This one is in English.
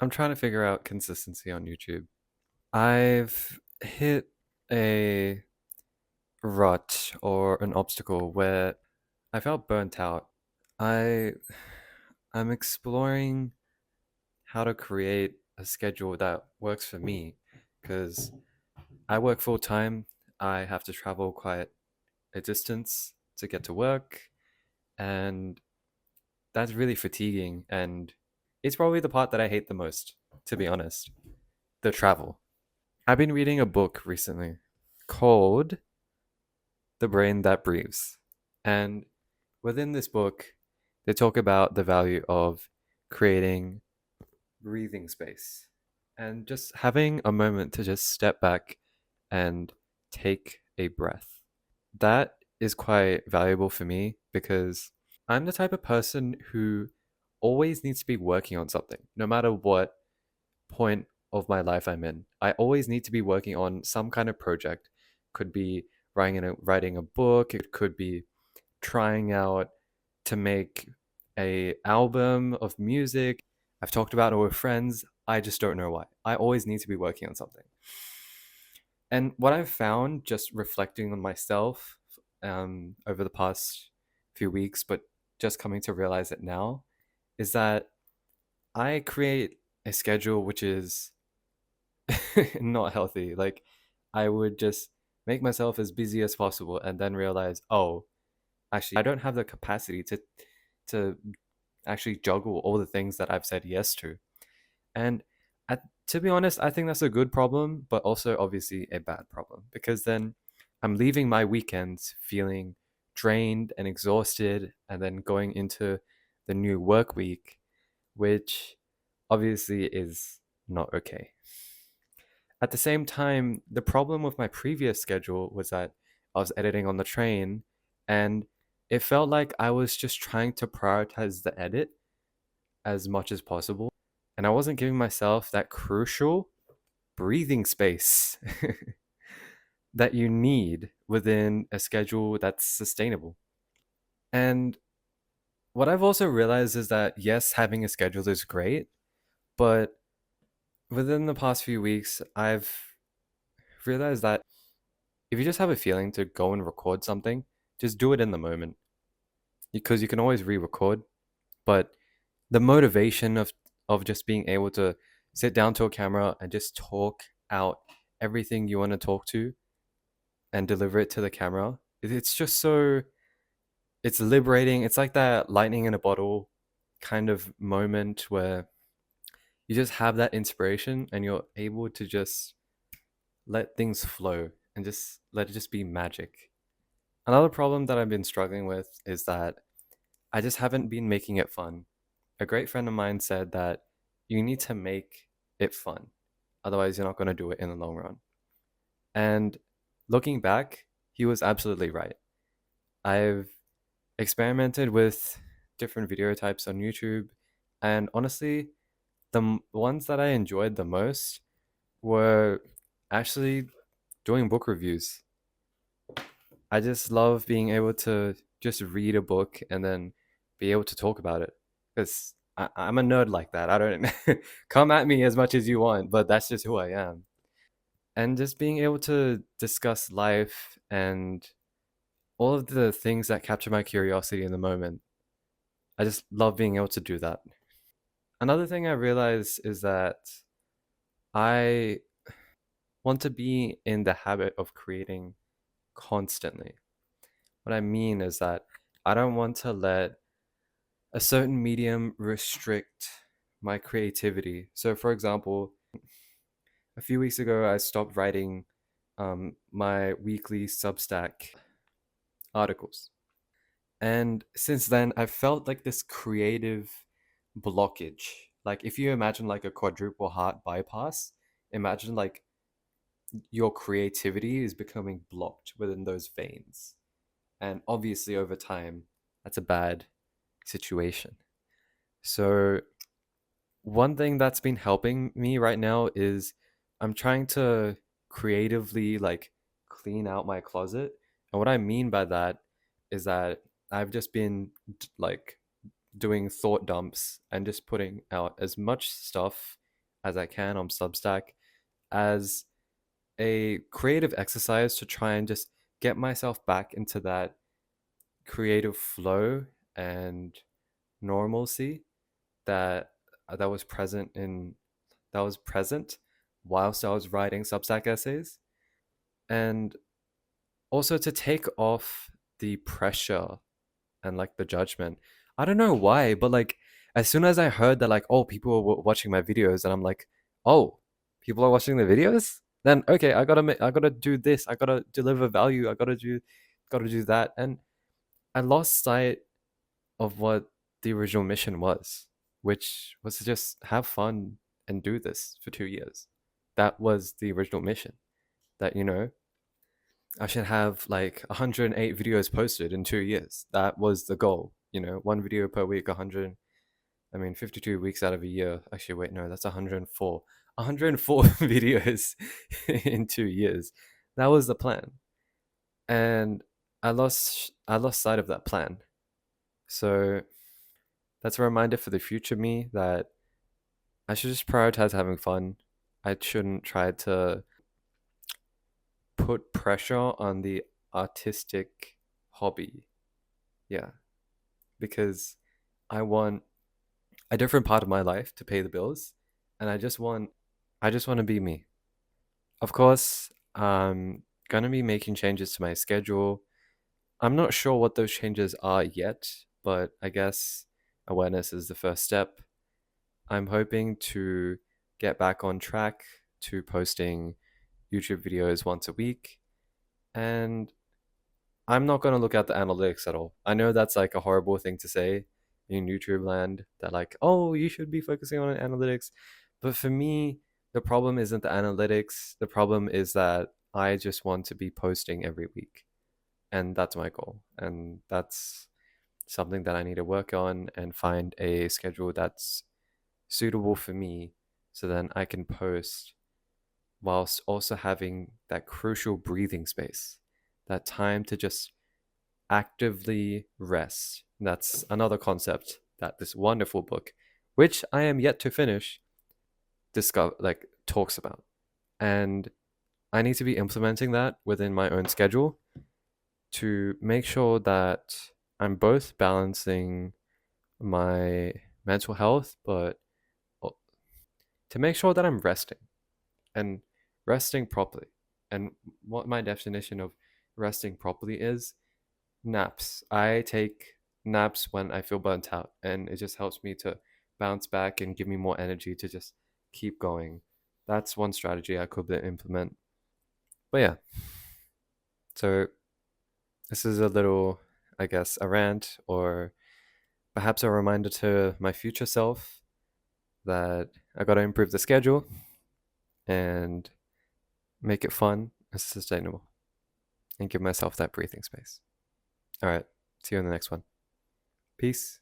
I'm trying to figure out consistency on YouTube. I've hit a rut or an obstacle where I felt burnt out. I I'm exploring how to create a schedule that works for me because I work full time. I have to travel quite a distance to get to work, and that's really fatiguing. And it's probably the part that I hate the most, to be honest, the travel. I've been reading a book recently called The Brain That Breathes. And within this book, they talk about the value of creating breathing space and just having a moment to just step back and take a breath. That is quite valuable for me because I'm the type of person who always needs to be working on something, no matter what point of my life I'm in. I always need to be working on some kind of project. Could be writing a book, it could be trying out to make a album of music. I've talked about it with friends. I just don't know why. I always need to be working on something. And what I've found just reflecting on myself over the past few weeks, but just coming to realize it now, is that I create a schedule which is not healthy. Like, I would just make myself as busy as possible and then realize, oh, actually, I don't have the capacity to actually juggle all the things that I've said yes to. And to be honest, I think that's a good problem, but also obviously a bad problem because then I'm leaving my weekends feeling drained and exhausted, and then going into the new work week, which obviously is not okay. At the same time, the problem with my previous schedule was that I was editing on the train, and it felt like I was just trying to prioritize the edit as much as possible. And I wasn't giving myself that crucial breathing space that you need within a schedule that's sustainable. And what I've also realized is that, yes, having a schedule is great, but within the past few weeks, I've realized that if you just have a feeling to go and record something, just do it in the moment because you can always re-record. But the motivation of just being able to sit down to a camera and just talk out everything you want to talk to and deliver it to the camera, it's just so it's liberating. It's like that lightning in a bottle kind of moment where you just have that inspiration and you're able to just let things flow and just let it just be magic. Another problem that I've been struggling with is that I just haven't been making it fun. A great friend of mine said that you need to make it fun. Otherwise, you're not going to do it in the long run. And looking back, he was absolutely right. I've experimented with different video types on YouTube, and honestly, the ones that I enjoyed the most were actually doing book reviews. I just love being able to just read a book and then be able to talk about it because I'm a nerd like that. I don't come at me as much as you want, but that's just who I am. And just being able to discuss life and all of the things that capture my curiosity in the moment. I just love being able to do that. Another thing I realized is that I want to be in the habit of creating constantly. What I mean is that I don't want to let a certain medium restrict my creativity. So, for example, a few weeks ago, I stopped writing my weekly Substack articles. And since then, I've felt like this creative blockage. Like, if you imagine like a quadruple heart bypass, imagine like your creativity is becoming blocked within those veins. And obviously, over time, that's a bad situation. So, one thing that's been helping me right now is I'm trying to creatively like clean out my closet. And what I mean by that is that I've just been like doing thought dumps and just putting out as much stuff as I can on Substack as a creative exercise to try and just get myself back into that creative flow and normalcy that that was present in that was present whilst I was writing Substack essays, and also to take off the pressure and like the judgment. I don't know why, but like as soon as I heard that like oh people are watching my videos, and I'm like oh people are watching the videos, then okay I gotta do this, I gotta deliver value, gotta do that, and I lost sight of what the original mission was, which was to just have fun and do this for 2 years. That was the original mission. That I should have like 108 videos posted in 2 years. That was the goal. One video per week, 100. I mean, 52 weeks out of a year. Actually, wait, no, that's 104. 104 videos in 2 years. That was the plan, and I lost sight of that plan. So that's a reminder for the future me that I should just prioritize having fun. I shouldn't try to put pressure on the artistic hobby. Yeah, because I want a different part of my life to pay the bills, and I just want to be me. Of course, I'm gonna be making changes to my schedule. I'm not sure what those changes are yet, but I guess awareness is the first step. I'm hoping to get back on track to posting YouTube videos once a week, and I'm not going to look at the analytics at all. I know that's like a horrible thing to say in YouTube land, that like, oh, you should be focusing on analytics. But for me, the problem isn't the analytics. The problem is that I just want to be posting every week. And that's my goal. And that's something that I need to work on and find a schedule that's suitable for me, so then I can post whilst also having that crucial breathing space, that time to just actively rest. That's another concept that this wonderful book, which I am yet to finish, talks about. And I need to be implementing that within my own schedule to make sure that I'm both balancing my mental health, but to make sure that I'm resting and resting properly. And what my definition of resting properly is naps. I take naps when I feel burnt out, and it just helps me to bounce back and give me more energy to just keep going. That's one strategy I could implement. But yeah, so this is a little, I guess, a rant, or perhaps a reminder to my future self that I got to improve the schedule and make it fun and sustainable, and give myself that breathing space. All right, see you in the next one. Peace.